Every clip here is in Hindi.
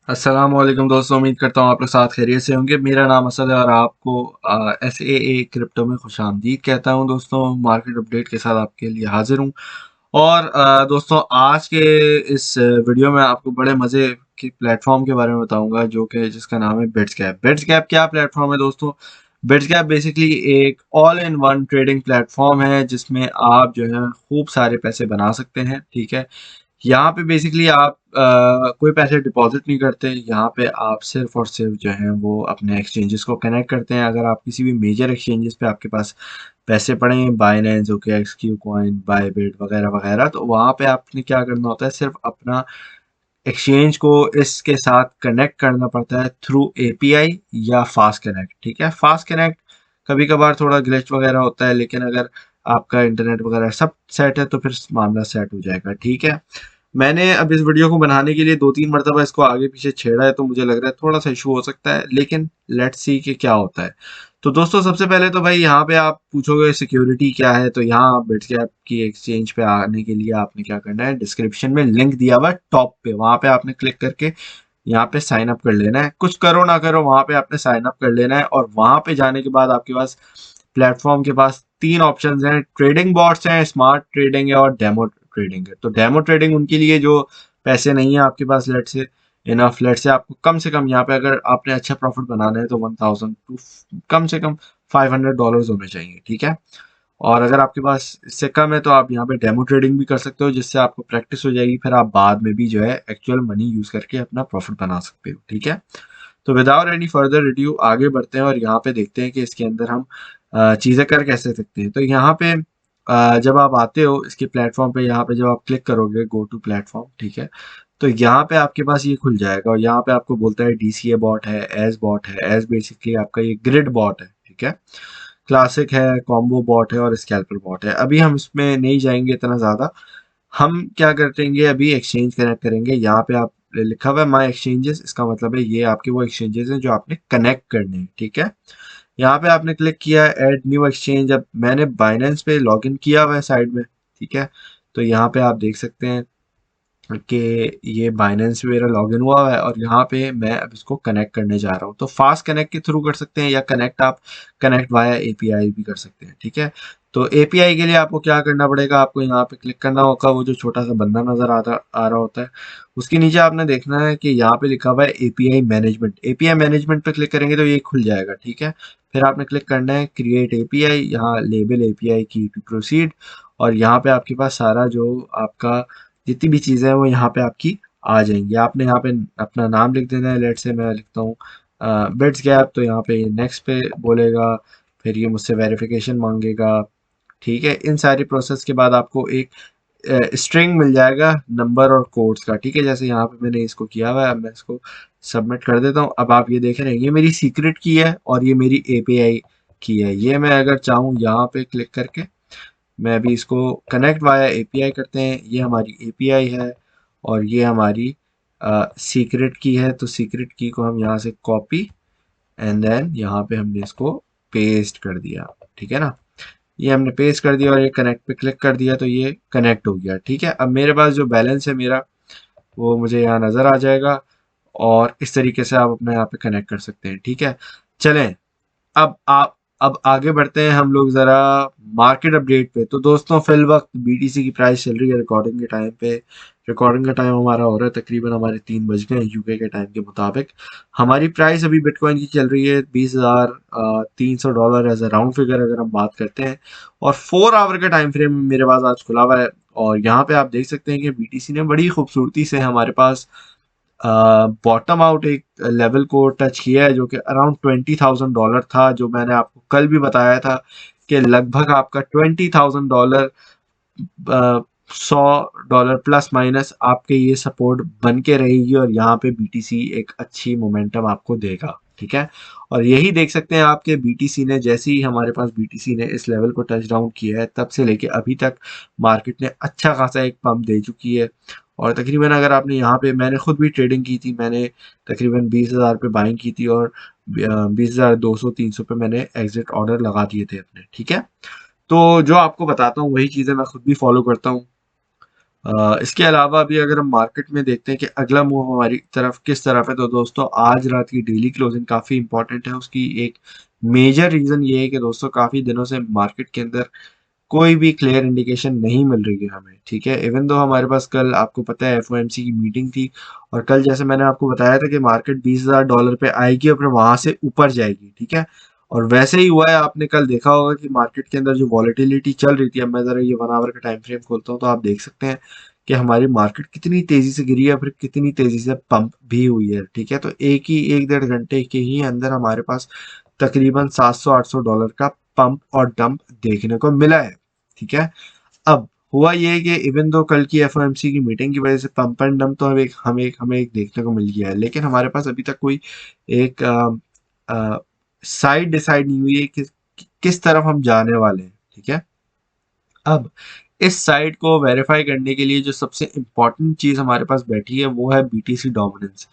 अस्सलामुअलैकुम दोस्तों, उम्मीद करता हूँ आप लोग साथ खैरियत से होंगे। मेरा नाम असद है और आपको SAA क्रिप्टो में खुशामदीद कहता हूँ। दोस्तों, मार्केट अपडेट के साथ आपके लिए हाजिर हूँ। और दोस्तों, आज के इस वीडियो में आपको बड़े मज़े के प्लेटफॉर्म के बारे में बताऊंगा, जो कि जिसका नाम है बिट्सगैप। बिट्सगैप क्या प्लेटफॉर्म है दोस्तों? बिट्सगैप बेसिकली एक all in one trading platform है, जिसमें आप जो है खूब सारे पैसे बना सकते हैं। ठीक है, यहाँ पे बेसिकली आप कोई पैसे डिपॉजिट नहीं करते। यहाँ पे आप सिर्फ और सिर्फ जो है वो अपने एक्सचेंजेस को कनेक्ट करते हैं। अगर आप किसी भी मेजर एक्सचेंजेस पे आपके पास पैसे पड़े हैं, बाइनेंस, ओके, एक्सक्यू कॉइन, बायबिट वगैरह वगैरह, तो वहाँ पे आपने क्या करना होता है, सिर्फ अपना एक्सचेंज को इसके साथ कनेक्ट करना पड़ता है थ्रू एपीआई या फास्ट कनेक्ट। ठीक है, फास्ट कनेक्ट कभी कभार थोड़ा ग्लिच वगैरह होता है, लेकिन अगर आपका इंटरनेट वगैरह सब सेट है तो फिर मामला सेट हो जाएगा। ठीक है, मैंने अब इस वीडियो को बनाने के लिए 2-3 मरतबा इसको आगे पीछे छेड़ा है, तो मुझे लग रहा है थोड़ा सा इशू हो सकता है, लेकिन लेट्स सी कि क्या होता है। तो दोस्तों, सबसे पहले तो भाई यहाँ पे आप पूछोगे सिक्योरिटी क्या है, तो यहाँ बिटगैप की एक्सचेंज पे आने के लिए आपने क्या करना है, डिस्क्रिप्शन में लिंक दिया हुआ है टॉप पे, वहाँ पे आपने क्लिक करके यहाँ पे साइन अप कर लेना है। कुछ करो ना करो, वहाँ पे आपने साइन अप कर लेना है। और वहाँ पे जाने के बाद आपके पास प्लेटफॉर्म के पास 3 ऑप्शंस हैं। ट्रेडिंग बॉट्स हैं, स्मार्ट ट्रेडिंग है और डेमो ट्रेडिंग है। तो डेमो ट्रेडिंग उनके लिए जो पैसे नहीं है आपके पास, लेट से आपको कम से कम यहाँ पे अगर आपने अच्छा प्रॉफिट बनाना है तो 1000 टू कम से कम $500 होने चाहिए। ठीक है, और अगर आपके पास इससे कम है तो आप यहाँ पे डेमो ट्रेडिंग भी कर सकते हो, जिससे आपको प्रैक्टिस हो जाएगी, फिर आप बाद में भी जो है एक्चुअल मनी यूज करके अपना प्रॉफिट बना सकते हो। ठीक है, तो विदाउट एनी फर्दर रिड्यू आगे बढ़ते हैं और यहाँ पे देखते हैं कि इसके अंदर हम चीज़ें कर कैसे सकते हैं। तो यहाँ पे जब आप आते हो इसके प्लेटफॉर्म पे, यहाँ पे जब आप क्लिक करोगे गो टू प्लेटफॉर्म, ठीक है, तो यहाँ पे आपके पास ये खुल जाएगा और यहाँ पे आपको बोलता है DCA बॉट है, एस बॉट है। एस बेसिकली आपका ये ग्रिड बॉट है। ठीक है, क्लासिक है, कॉम्बो बॉट है और स्कैल्पर बॉट है। अभी हम इसमें नहीं जाएंगे इतना ज़्यादा। हम क्या करेंगे, अभी एक्सचेंज कनेक्ट करेंगे। यहाँ पे आप लिखा हुआ है माई एक्सचेंजेस, इसका मतलब है ये आपके वो एक्सचेंजेस हैं जो आपने कनेक्ट करने हैं। ठीक है, यहाँ पे आपने क्लिक किया ऐड न्यू एक्सचेंज। अब मैंने बाइनेंस पे लॉगिन किया हुआ है साइड में। ठीक है, तो यहाँ पे आप देख सकते हैं कि ये बाइनेंस मेरा लॉगिन हुआ हुआ है और यहाँ पे मैं अब इसको कनेक्ट करने जा रहा हूँ। तो फास्ट कनेक्ट के थ्रू कर सकते हैं या कनेक्ट वाया एपीआई भी कर सकते हैं। ठीक है, तो एपीआई के लिए आपको क्या करना पड़ेगा, आपको यहाँ पे क्लिक करना होगा। वो जो छोटा सा बंदा नजर आ रहा होता है, उसके नीचे आपने देखना है कि यहाँ पे लिखा हुआ है एपीआई मैनेजमेंट। एपीआई मैनेजमेंट पे क्लिक करेंगे तो ये खुल जाएगा। ठीक है, फिर आपने क्लिक करना है क्रिएट एपीआई, यहाँ लेबल एपीआई की टू प्रोसीड, और यहाँ पे आपके पास सारा जो आपका जितनी भी चीज़ें हैं वो यहाँ पे आपकी आ जाएंगी। आपने यहाँ पे अपना नाम लिख देना है। लेट से मैं लिखता हूँ बिट्स गैप, तो यहाँ पे नेक्स्ट पे बोलेगा, फिर ये मुझसे वेरिफिकेशन मांगेगा। ठीक है, इन सारी प्रोसेस के बाद आपको एक स्ट्रिंग मिल जाएगा नंबर और कोड्स का। ठीक है, जैसे यहाँ पे मैंने इसको किया हुआ है, अब मैं इसको सबमिट कर देता हूँ। अब आप ये देख रहे हैं, ये मेरी सीक्रेट की है और ये मेरी एपीआई की है। ये मैं अगर चाहूँ यहाँ पे क्लिक करके मैं अभी इसको कनेक्ट वाया एपीआई करते हैं। ये हमारी एपीआई है और ये हमारी सीक्रेट की है। तो सीक्रेट की को हम यहाँ से कॉपी एंड देन यहाँ पे हमने इसको पेस्ट कर दिया। ठीक है ना, ये हमने पेस्ट कर दिया और ये कनेक्ट पे क्लिक कर दिया तो ये कनेक्ट हो गया। ठीक है, अब मेरे पास जो बैलेंस है मेरा, वो मुझे यहाँ नज़र आ जाएगा और इस तरीके से आप अपने यहाँ पे कनेक्ट कर सकते हैं। ठीक है, चलें अब आगे बढ़ते हैं हम लोग ज़रा मार्केट अपडेट पे। तो दोस्तों, फिल वक्त बीटीसी की प्राइस चल रही है रिकॉर्डिंग के टाइम पे। रिकॉर्डिंग का टाइम हमारा हो रहा है तकरीबन हमारे 3 बज गए यूके के टाइम के मुताबिक। हमारी प्राइस अभी बिटकॉइन की चल रही है $20,300 एज अ राउंड फिगर अगर हम बात करते हैं। और 4 आवर का टाइम फ्रेम मेरे पास आज खुला हुआ है और यहाँ पे आप देख सकते हैं कि बीटीसी ने बड़ी खूबसूरती से हमारे पास बॉटम आउट एक लेवल को टच किया है, जो कि अराउंड $20,000 था। जो मैंने आपको कल भी बताया था कि लगभग आपका $20,000 $100 प्लस माइनस आपके ये सपोर्ट बन के रहेगी और यहाँ पे बीटीसी एक अच्छी मोमेंटम आपको देगा। ठीक है, और यही देख सकते हैं आपके बीटीसी ने, जैसे ही हमारे पास बीटीसी ने इस लेवल को टच डाउन किया है, तब से लेके अभी तक मार्केट ने अच्छा खासा एक पंप दे चुकी है। और तकरीबन अगर आपने यहाँ पे, मैंने खुद भी ट्रेडिंग की थी, मैंने तकरीबन 20,000 पे बाइंग की थी और 20,200-300 पे मैंने एग्जिट ऑर्डर लगा दिए थे अपने। ठीक है, तो जो आपको बताता हूँ वही चीज़ें मैं खुद भी फॉलो करता हूँ। इसके अलावा अभी अगर हम मार्केट में देखते हैं कि अगला मूव हमारी तरफ किस तरफ है, तो दोस्तों आज रात की डेली क्लोजिंग काफ़ी इंपॉर्टेंट है। उसकी एक मेजर रीज़न ये है कि दोस्तों काफ़ी दिनों से मार्केट के अंदर कोई भी क्लियर इंडिकेशन नहीं मिल रही है हमें, ठीक है। इवन दो हमारे पास कल आपको पता है एफओएमसी की मीटिंग थी, और कल जैसे मैंने आपको बताया था कि मार्केट $20,000 पे आएगी और फिर वहां से ऊपर जाएगी, ठीक है। और वैसे ही हुआ है। आपने कल देखा होगा कि मार्केट के अंदर जो वॉलेटिलिटी चल रही थी, अब मैं जरा ये 1 आवर का टाइम फ्रेम खोलता हूँ तो आप देख सकते हैं कि हमारी मार्केट कितनी तेजी से गिरी है, फिर कितनी तेजी से पंप भी हुई है, ठीक है। तो एक डेढ़ घंटे के ही अंदर हमारे पास तकरीबन $700-800 का पंप और डंप देखने को मिला है, ठीक है। अब हुआ ये है कि इवन दो कल की एफओएमसी की मीटिंग की वजह से पंप एंड डंप तो हमें एक देखने को मिल गया है, लेकिन हमारे पास अभी तक कोई एक साइड डिसाइड नहीं हुई है कि किस तरफ हम जाने वाले हैं, ठीक है। अब इस साइड को वेरीफाई करने के लिए जो सबसे इम्पोर्टेंट चीज़ हमारे पास बैठी है वो है बीटीसी डोमिनेंस।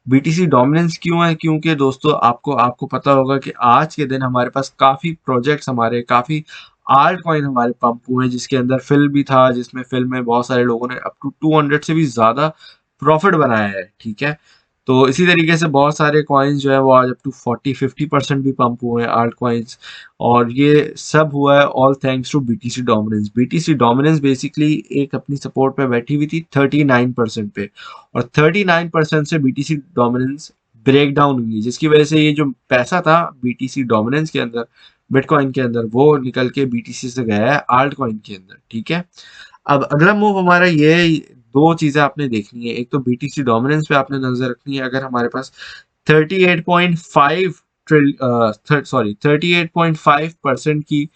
बीटीसी डोमिनेंस क्यों है? क्योंकि दोस्तों आपको आपको पता होगा कि आज के दिन हमारे पास काफ़ी प्रोजेक्ट्स, हमारे काफ़ी आल्ट कॉइन हमारे पंप हुए हैं, जिसके अंदर फिल भी था, जिसमें फिल में बहुत सारे लोगों ने अप टू 200 से भी ज़्यादा प्रॉफिट बनाया है, ठीक है। तो इसी तरीके से बहुत सारे कॉइन्स जो है वो आज अप टू 40-50% भी पंप हुए हैं, आल्ट कॉइन्स। और ये सब हुआ है all thanks to BTC dominance. BTC dominance basically एक अपनी सपोर्ट पे बैठी हुई थी 39% पे, और 39% से बीटीसी डोमिनेंस ब्रेक डाउन हुई, जिसकी वजह से ये जो पैसा था बीटीसी डोमिनेंस के अंदर, बिटकॉइन के अंदर, वो निकल के बीटीसी से गया है आल्ट कॉइन के अंदर, ठीक है। अब अगला मूव हमारा ये है, दो चीजें आपने देखनी है। एक तो बीटीसी डोमिनेंस पे आपने नजर रखनी है। अगर हमारे पास 38.5 38.5% की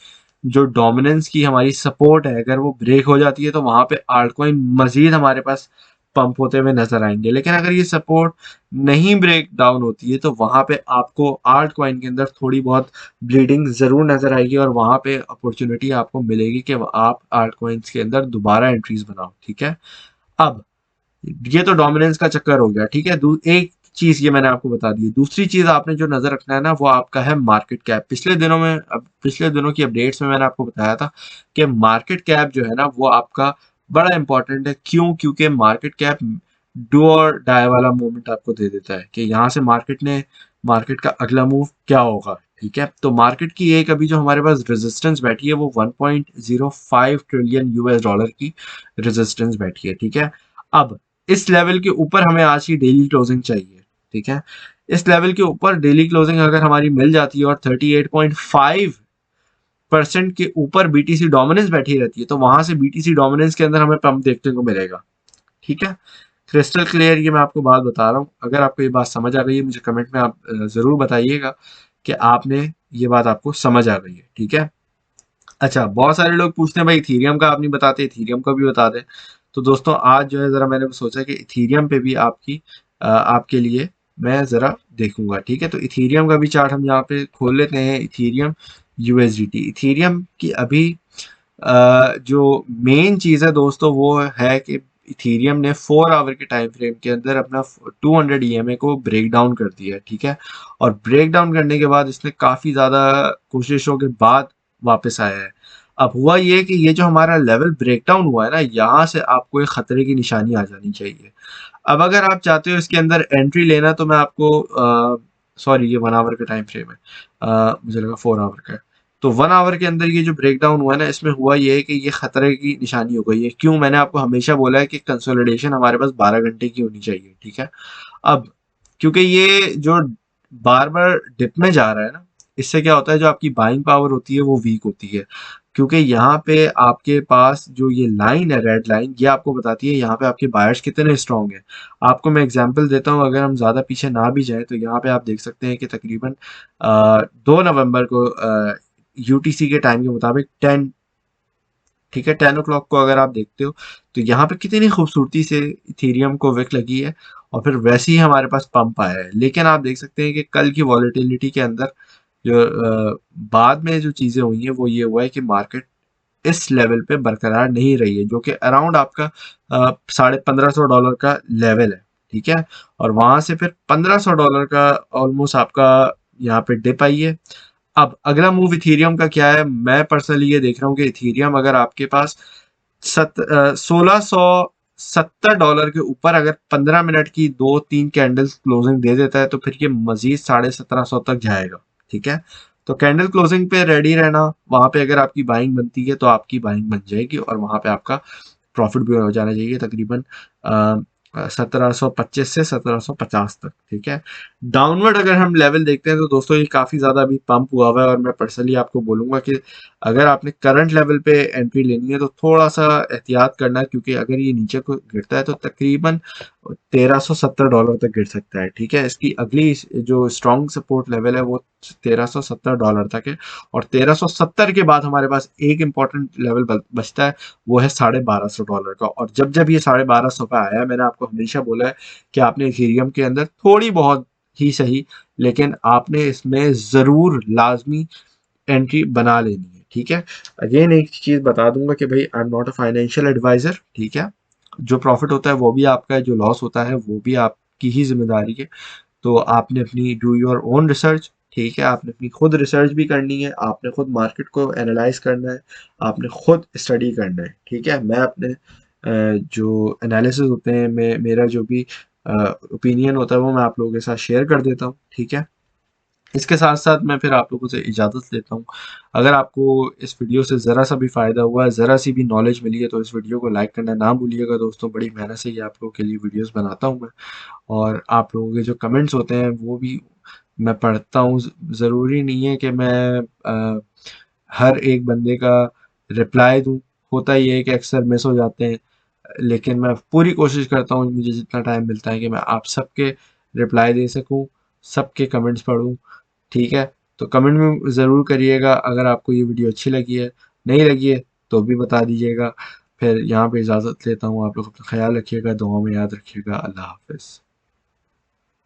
जो डोमिनेंस की हमारी सपोर्ट है, अगर वो ब्रेक हो जाती है तो वहां पे आल्ट कॉइन मजीद हमारे पास पंप होते हुए नजर आएंगे। लेकिन अगर ये सपोर्ट नहीं ब्रेक डाउन होती है तो वहां पे आपको आल्ट कॉइन के अंदर थोड़ी बहुत ब्लीडिंग जरूर नजर आएगी, और वहां पे अपॉर्चुनिटी आपको मिलेगी कि आप आल्ट कॉइन्स के अंदर दोबारा एंट्रीज बनाओ, ठीक है। अब ये तो डोमिनेंस का चक्कर हो गया, ठीक है। एक चीज ये मैंने आपको बता दी। दूसरी चीज आपने जो नजर रखना है ना, वो आपका है मार्केट कैप। पिछले दिनों की अपडेट्स में मैंने आपको बताया था कि मार्केट कैप जो है ना वो आपका बड़ा इंपॉर्टेंट है। क्यों? क्योंकि मार्केट कैप डू और डाई वाला मूवमेंट आपको दे देता है कि यहाँ से मार्केट का अगला मूव क्या होगा, ठीक है। तो मार्केट की एक अभी जो हमारे पास रेजिस्टेंस बैठी है वो 1.05 ट्रिलियन यूएस डॉलर की रेजिस्टेंस बैठी है, ठीक है। अब इस लेवल के ऊपर हमें आज की डेली क्लोजिंग चाहिए, ठीक है। इस लेवल के ऊपर डेली क्लोजिंग अगर हमारी मिल जाती है और 38.5% के ऊपर बीटीसी डोमिनेंस बैठी रहती है, तो वहां से बीटीसी डोमिनेंस के अंदर हमें पंप देखने को मिलेगा, ठीक है। क्रिस्टल क्लियर ये मैं आपको बात बता रहा हूँ। अगर आपको ये बात समझ आ गई है, मुझे कमेंट में आप जरूर बताइएगा कि आपने ये बात आपको समझ आ गई है, ठीक है। अच्छा, बहुत सारे लोग पूछते हैं भाई इथीरियम का आप नहीं बताते, इथीरियम का भी बता दें। तो दोस्तों आज जो है जरा मैंने सोचा कि इथीरियम पे भी आपके लिए मैं जरा देखूंगा, ठीक है। तो इथीरियम का भी चार्ट हम यहाँ पे खोल लेते हैं। इथीरियम यूएसडीटी, इथीरियम की अभी जो मेन चीज़ है दोस्तों वो है कि इथीरियम ने 4 आवर के टाइम फ्रेम के अंदर अपना 200 ईएमए को ब्रेक डाउन कर दिया है, ठीक है। और ब्रेक डाउन करने के बाद इसने काफ़ी ज़्यादा कोशिशों के बाद वापस आया है। अब हुआ ये कि ये जो हमारा लेवल ब्रेकडाउन हुआ है ना, यहाँ से आपको एक खतरे की निशानी आ जानी चाहिए। अब अगर आप चाहते हो इसके अंदर एंट्री लेना, तो मैं आपको सॉरी ये 1 आवर का टाइम फ्रेम है, मुझे लगा 4 आवर का है। तो 1 आवर के अंदर ये जो ब्रेकडाउन हुआ है ना, इसमें हुआ ये है कि ये खतरे की निशानी हो गई है। क्यों? मैंने आपको हमेशा बोला है कि कंसोलिडेशन हमारे पास 12 घंटे की होनी चाहिए, ठीक है। अब क्योंकि ये जो बार बार डिप में जा रहा है ना, इससे क्या होता है, जो आपकी बाइंग पावर होती है वो वीक होती है। क्योंकि यहाँ पे आपके पास जो ये लाइन है, रेड लाइन, ये आपको बताती है यहाँ पे आपके बायर्स कितने स्ट्रांग हैं। आपको मैं एग्जांपल देता हूँ, अगर हम ज़्यादा पीछे ना भी जाएं तो यहाँ पे आप देख सकते हैं कि तकरीबन 2 नवंबर को यूटीसी के टाइम के मुताबिक 10, ठीक है, 10 o'clock को अगर आप देखते हो तो यहाँ पे कितनी खूबसूरती से इथेरियम को विक लगी है, और फिर वैसे ही हमारे पास पंप आया है। लेकिन आप देख सकते हैं कि कल की वॉलेटिलिटी के अंदर जो बाद में जो चीज़ें हुई हैं वो ये हुआ है कि मार्केट इस लेवल पे बरकरार नहीं रही है, जो कि अराउंड आपका $1550 का लेवल है, ठीक है। और वहां से फिर $1500 का ऑलमोस्ट आपका यहाँ पे डिप आई है। अब अगला मूव इथीरियम का क्या है? मैं पर्सनली ये देख रहा हूँ कि इथीरियम अगर आपके पास $1670 के ऊपर अगर 15 मिनट की 2-3 कैंडल्स क्लोजिंग दे देता है तो फिर ये मजीद 1750 तक जाएगा। ठीक है, तो कैंडल क्लोजिंग पे रेडी रहना, वहां पे अगर आपकी बाइंग बनती है तो आपकी बाइंग बन जाएगी और वहां पे आपका प्रॉफिट भी हो जाना चाहिए तकरीबन 1725 से 1750 तक। ठीक है, डाउनवर्ड अगर हम लेवल देखते हैं तो दोस्तों ये काफी ज्यादा अभी पंप हुआ हुआ है और मैं पर्सनली आपको बोलूंगा कि अगर आपने करंट लेवल पे एंट्री लेनी है तो थोड़ा सा एहतियात करना है, क्योंकि अगर ये नीचे को गिरता है तो तकरीबन $1370 तक गिर सकता है। ठीक है, इसकी अगली जो स्ट्रॉन्ग सपोर्ट लेवल है वो $1370 तक है, और 1370 के बाद हमारे पास एक इंपॉर्टेंट लेवल बचता है, वो है $1250 का। और जब जब ये 1250 का आया, मैंने आपको हमेशा बोला है कि आपने इथेरियम के अंदर थोड़ी बहुत ही सही, लेकिन आपने इसमें जरूर लाजमी एंट्री बना लेनी है। ठीक है, अगेन एक चीज बता दूंगा कि भाई I am not a financial advisor. ठीक है, जो प्रॉफिट होता है वो भी आपका है, जो लॉस होता है वो भी आपकी ही जिम्मेदारी है। तो आपने अपनी डू योर ओन रिसर्च। ठीक है, आपने अपनी खुद रिसर्च भी करनी है, आपने खुद मार्केट को एनालाइज करना है, आपने खुद स्टडी करना है। ठीक है, मैं अपने जो एनालिसिस होते हैं, मेरा जो भी ओपिनियन होता है वो मैं आप लोगों के साथ शेयर कर देता हूँ। ठीक है, इसके साथ साथ मैं फिर आप लोगों से इजाज़त लेता हूँ। अगर आपको इस वीडियो से ज़रा सा भी फ़ायदा हुआ है, ज़रा सी भी नॉलेज मिली है, तो इस वीडियो को लाइक करना ना भूलिएगा दोस्तों। बड़ी मेहनत से ये आप लोगों के लिए वीडियोस बनाता हूँ मैं, और आप लोगों के जो कमेंट्स होते हैं वो भी मैं पढ़ता हूँ। ज़रूरी नहीं है कि मैं हर एक बंदे का रिप्लाई दूँ, होता ये है कि अक्सर मिस हो जाते हैं, लेकिन मैं पूरी कोशिश करता हूँ मुझे जितना टाइम मिलता है कि मैं आप सबके रिप्लाई दे सकूँ, सबके कमेंट्स पढूँ। ठीक है, तो कमेंट में ज़रूर करिएगा अगर आपको ये वीडियो अच्छी लगी है, नहीं लगी है तो भी बता दीजिएगा। फिर यहाँ पे इजाज़त लेता हूँ, आप लोग अपना ख्याल रखिएगा, दुआ में याद रखिएगा। अल्लाह हाफ़िज़।